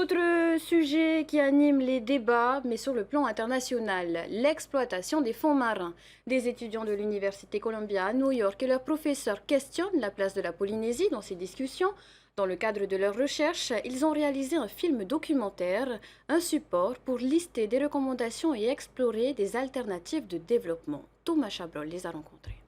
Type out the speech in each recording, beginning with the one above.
Autre sujet qui anime les débats, mais sur le plan international, l'exploitation des fonds marins. Des étudiants de l'Université Columbia à New York et leurs professeurs questionnent la place de la Polynésie dans ces discussions. Dans le cadre de leurs recherches, ils ont réalisé un film documentaire, un support pour lister des recommandations et explorer des alternatives de développement. Thomas Chabrol les a rencontrés.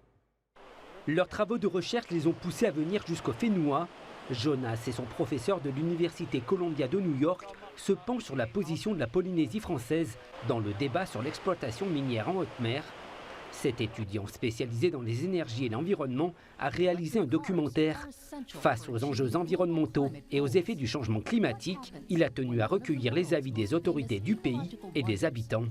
Leurs travaux de recherche les ont poussés à venir jusqu'au Fénois. Jonas et son professeur de l'Université Columbia de New York se penchent sur la position de la Polynésie française dans le débat sur l'exploitation minière en haute mer. Cet étudiant spécialisé dans les énergies et l'environnement a réalisé un documentaire. Face aux enjeux environnementaux et aux effets du changement climatique, il a tenu à recueillir les avis des autorités du pays et des habitants.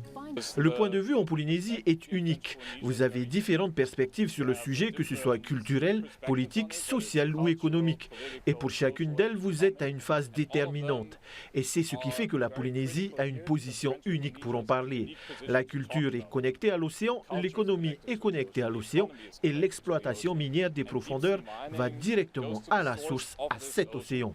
Le point de vue en Polynésie est unique. Vous avez différentes perspectives sur le sujet, que ce soit culturel, politique, social ou économique. Et pour chacune d'elles, vous êtes à une phase déterminante. Et c'est ce qui fait que la Polynésie a une position unique pour en parler. La culture est connectée à l'océan, l'économie est connectée à l'océan et l'exploitation minière des profondeurs va directement à la source, à cet océan.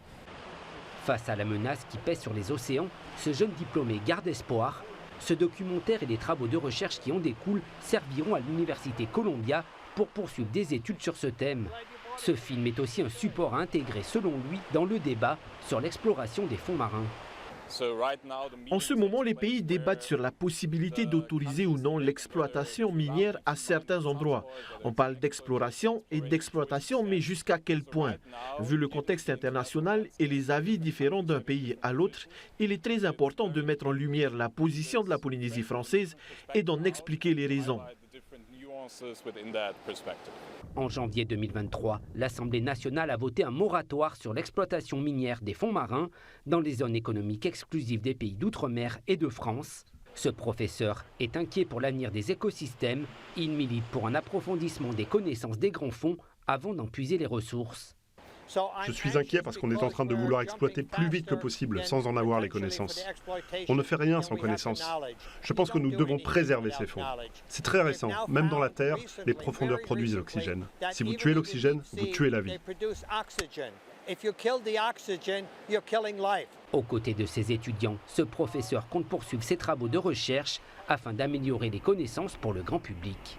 Face à la menace qui pèse sur les océans, ce jeune diplômé garde espoir. Ce documentaire et les travaux de recherche qui en découlent serviront à l'Université Columbia pour poursuivre des études sur ce thème. Ce film est aussi un support à intégrer, selon lui, dans le débat sur l'exploration des fonds marins. En ce moment, les pays débattent sur la possibilité d'autoriser ou non l'exploitation minière à certains endroits. On parle d'exploration et d'exploitation, mais jusqu'à quel point? Vu le contexte international et les avis différents d'un pays à l'autre, il est très important de mettre en lumière la position de la Polynésie française et d'en expliquer les raisons. En janvier 2023, l'Assemblée nationale a voté un moratoire sur l'exploitation minière des fonds marins dans les zones économiques exclusives des pays d'outre-mer et de France. Ce professeur est inquiet pour l'avenir des écosystèmes. Il milite pour un approfondissement des connaissances des grands fonds avant d'en puiser les ressources. Je suis inquiet parce qu'on est en train de vouloir exploiter plus vite que possible sans en avoir les connaissances. On ne fait rien sans connaissances. Je pense que nous devons préserver ces fonds. C'est très récent. Même dans la Terre, les profondeurs produisent l'oxygène. Si vous tuez l'oxygène, vous tuez la vie. Aux côtés de ses étudiants, ce professeur compte poursuivre ses travaux de recherche afin d'améliorer les connaissances pour le grand public.